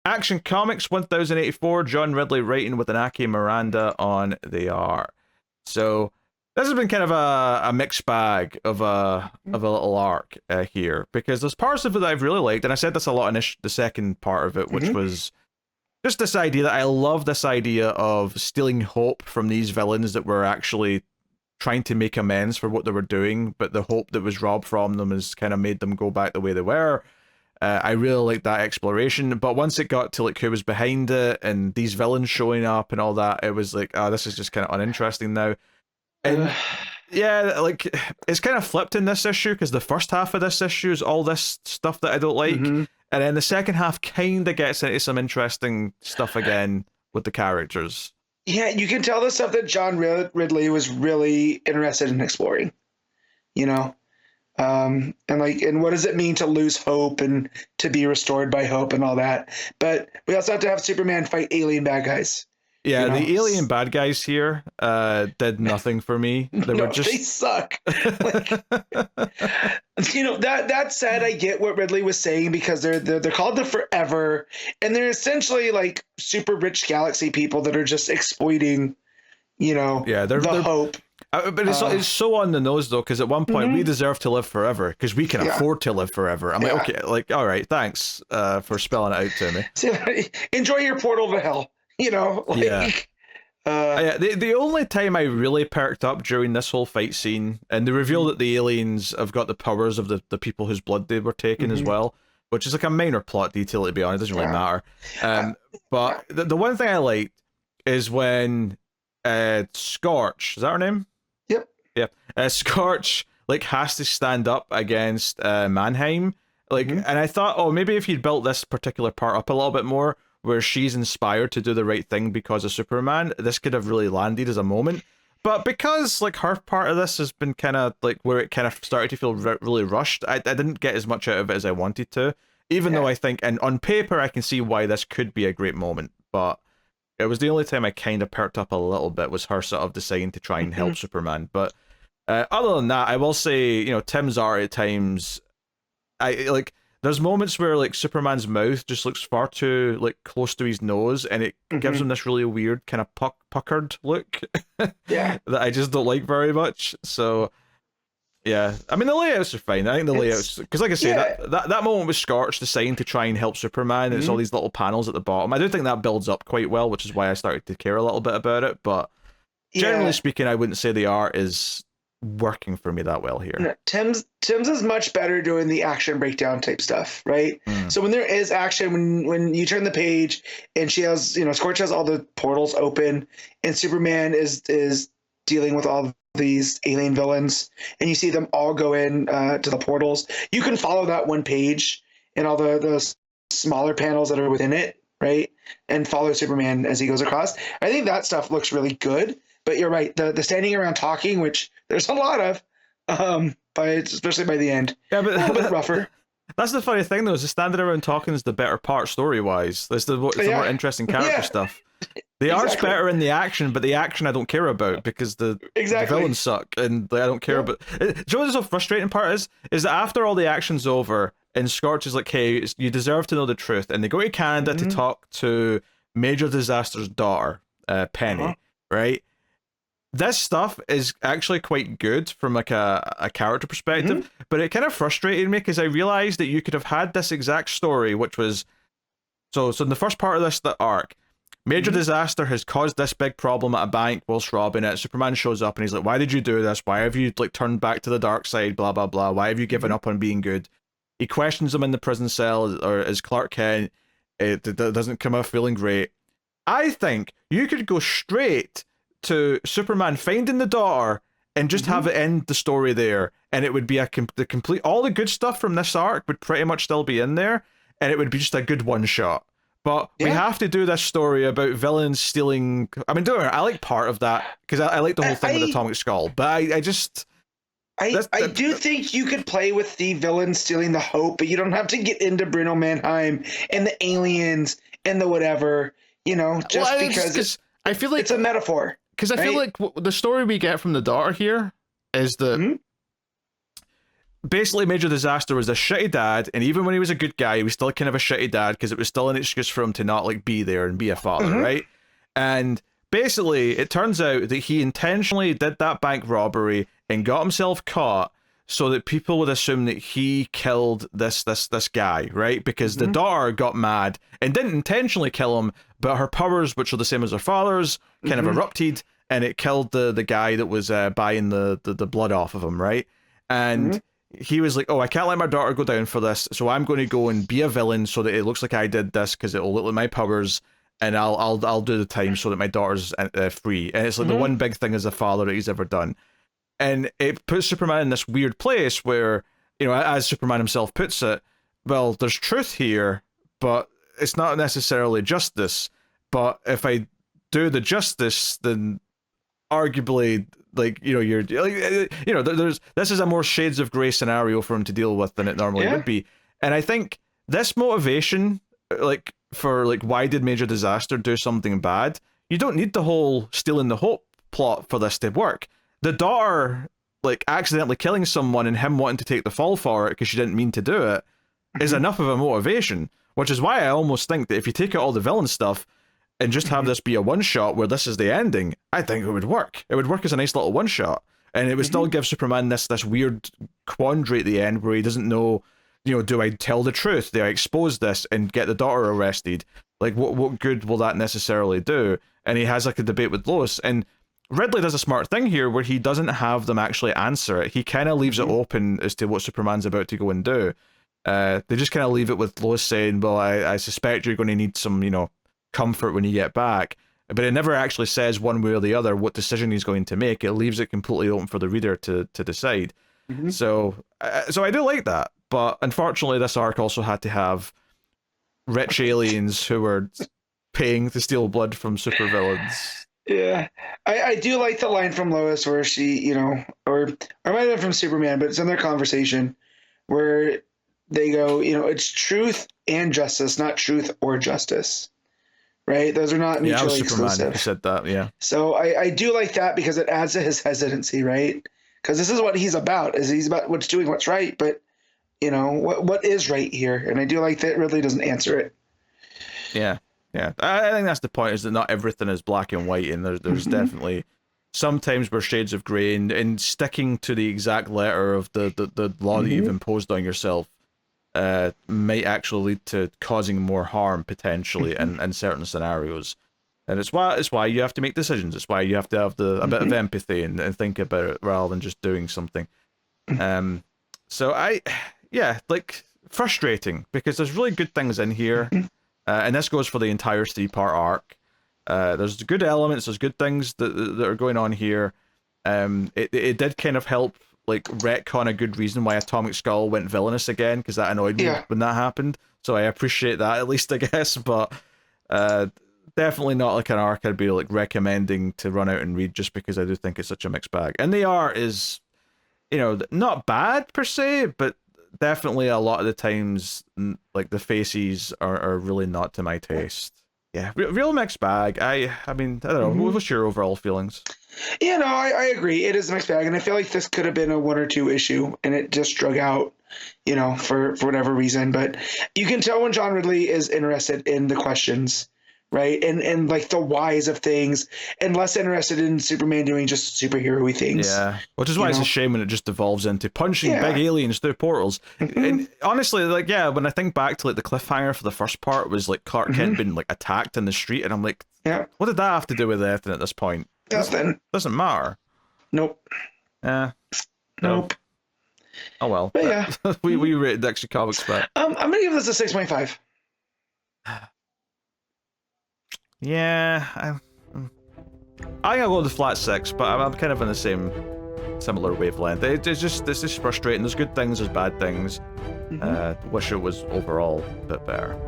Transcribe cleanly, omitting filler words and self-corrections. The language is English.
Action Comics 1084, John Ridley writing with INAKI Miranda on the art. So this has been kind of a mixed bag of a little arc here, because there's parts of it that I've really liked, and I said this a lot in the second part of it, which was just this idea that I love this idea of stealing hope from these villains that were actually trying to make amends for what they were doing, but the hope that was robbed from them has kind of made them go back the way they were. I really liked that exploration, but once it got to like who was behind it and these villains showing up and all that, it was like, oh, this is just kind of uninteresting now. And yeah, like it's kind of flipped in this issue, because the first half of this issue is all this stuff that I don't like, and then the second half kind of gets into some interesting stuff again with the characters. Yeah, you can tell the stuff that John Ridley was really interested in exploring, you know? And what does it mean to lose hope and to be restored by hope and all that? But we also have to have Superman fight alien bad guys. Yeah, the alien bad guys here did nothing for me. They suck. Like, that said, I get what Ridley was saying, because they're called the Forever, and they're essentially like super rich galaxy people that are just exploiting, they're hope. But it's so on the nose though, because at one point we deserve to live forever because we can afford to live forever. I'm like, okay, like, all right, thanks for spelling it out to me. So, enjoy your portal to hell. The only time I really perked up during this whole fight scene, and the reveal that the aliens have got the powers of the people whose blood they were taking as well, which is like a minor plot detail, to be honest, it doesn't really matter. But the one thing I liked is when Scorch, is that her name? Yep. Yeah. Scorch like has to stand up against Mannheim, like, and I thought, oh, maybe if you'd built this particular part up a little bit more, where she's inspired to do the right thing because of Superman, this could have really landed as a moment. But because like her part of this has been kind of like where it kind of started to feel really rushed, I didn't get as much out of it as I wanted to, even though I think, and on paper I can see why this could be a great moment, but it was the only time I kind of perked up a little bit, was her sort of deciding to try and help Superman. But other than that, I will say, Tim's art at times, there's moments where like Superman's mouth just looks far too like close to his nose, and it gives him this really weird kind of puckered look that I just don't like very much. So yeah, I mean the layouts are fine. I think the layouts, because like I say, that moment with Scorch deciding to try and help Superman, it's all these little panels at the bottom. I do think that builds up quite well, which is why I started to care a little bit about it. But generally speaking, I wouldn't say the art is working for me that well here. No, Tim's is much better doing the action breakdown type stuff, right? So when there is action, when you turn the page and she has, Scorch has all the portals open, and Superman is dealing with all these alien villains, and you see them all go in to the portals, you can follow that one page and all the smaller panels that are within it, right? And follow Superman as he goes across. I think that stuff looks really good. But you're right, the standing around talking, which there's a lot of, especially by the end, a little bit rougher. That's the funny thing, though, is the standing around talking is the better part story-wise. That's the more interesting character stuff. The art's better in the action, but the action I don't care about, because the villains suck, and I don't care about... Do you know what the so frustrating part is? Is that after all the action's over, and Scorch is like, hey, you deserve to know the truth, and they go to Canada to talk to Major Disaster's daughter, Penny, right? This stuff is actually quite good from like a character perspective, but it kind of frustrated me because I realized that you could have had this exact story, which was so in the first part of the arc, Major Disaster has caused this big problem at a bank whilst robbing it. Superman shows up and he's like, why did you do this? Why have you like turned back to the dark side? Blah blah blah. Why have you given up on being good? He questions him in the prison cell, or as Clark Kent. It doesn't come out feeling great. I think you could go straight to Superman finding the daughter and just have it end the story there, and it would be the complete, all the good stuff from this arc would pretty much still be in there, and it would be just a good one shot. But we have to do this story about villains stealing. I mean, I like part of that because I like the whole thing with the Atomic Skull, but I do think you could play with the villains stealing the hope, but you don't have to get into Bruno Mannheim and the aliens and the whatever, because I feel like it's a metaphor. Because I feel like the story we get from the daughter here is that basically Major Disaster was a shitty dad, and even when he was a good guy, he was still kind of a shitty dad because it was still an excuse for him to not like be there and be a father, right? And basically, it turns out that he intentionally did that bank robbery and got himself caught so that people would assume that he killed this guy, right? Because the daughter got mad and didn't intentionally kill him, but her powers, which are the same as her father's, kind of erupted, and it killed the guy that was buying the blood off of him, right? And he was like, oh, I can't let my daughter go down for this, so I'm going to go and be a villain so that it looks like I did this because it'll look like my powers, and I'll do the time so that my daughter's free. And it's like the one big thing as a father that he's ever done. And it puts Superman in this weird place where, you know, as Superman himself puts it, well, there's truth here, but it's not necessarily justice. But if I do the justice, then arguably, like, you know, you're like, you know, this is a more shades of gray scenario for him to deal with than it normally would be. And I think this motivation, like, for like, why did Major Disaster do something bad? You don't need the whole stealing the hope plot for this to work. The daughter, like, accidentally killing someone and him wanting to take the fall for it because she didn't mean to do it is enough of a motivation, which is why I almost think that if you take out all the villain stuff and just have this be a one-shot where this is the ending, I think it would work. It would work as a nice little one-shot, and it would still give Superman this weird quandary at the end where he doesn't know, you know, do I tell the truth? Do I expose this and get the daughter arrested? Like, what good will that necessarily do? And he has like a debate with Lois, and Ridley does a smart thing here where he doesn't have them actually answer it. He kind of leaves it open as to what Superman's about to go and do. They just kind of leave it with Lois saying, well, I suspect you're going to need some, you know, comfort when you get back. But it never actually says one way or the other what decision he's going to make. It leaves it completely open for the reader to decide. So I do like that. But unfortunately, this arc also had to have rich aliens who were paying to steal blood from supervillains. Yeah, I do like the line from Lois where she, you know, or it might have been from Superman, but it's in their conversation where they go, you know, it's truth and justice, not truth or justice, right? Those are not mutually exclusive. Who said that, yeah. So I do like that because it adds to his hesitancy, right? Because this is what he's about, is he's about what's doing what's right, but, you know, what is right here? And I do like that Ridley doesn't answer it. Yeah. Yeah, I think that's the point, is that not everything is black and white, and there's definitely sometimes where shades of grey, and sticking to the exact letter of the law that you've imposed on yourself might actually lead to causing more harm, potentially, in certain scenarios. And it's why you have to make decisions. It's why you have to have a bit of empathy and think about it rather than just doing something. So like, frustrating, because there's really good things in here. And this goes for the entire 3-part arc. There's good elements, there's good things that are going on here. It did kind of help, like, retcon a good reason why Atomic Skull went villainous again, because that annoyed me when that happened. So I appreciate that, at least, I guess. But definitely not like an arc I'd be like recommending to run out and read, just because I do think it's such a mixed bag. And the art is, you know, not bad per se, but definitely a lot of the times, like, the faces are really not to my taste. Yeah, real mixed bag. I mean, I don't know. What's your overall feelings? Yeah, no, I agree. It is a mixed bag, and I feel like this could have been a 1 or 2 issue, and it just drug out, you know, for whatever reason. But you can tell when John Ridley is interested in the questions, right? And like the whys of things, and less interested in Superman doing just superhero-y things. Yeah, which is why it's a shame when it just devolves into punching big aliens through portals. And honestly, like, yeah, when I think back to like the cliffhanger for the first part was like Clark Kent being like attacked in the street, and I'm like, what did that have to do with anything at this point? Nothing. Doesn't matter. Nope. Yeah. Nope. Oh well. But yeah, we rated the extra comics back. I'm gonna give this a 6.5. Yeah, I think I'll go with the flat 6, but I'm kind of in the similar wavelength. It's just frustrating. There's good things, there's bad things. Wish it was overall a bit better.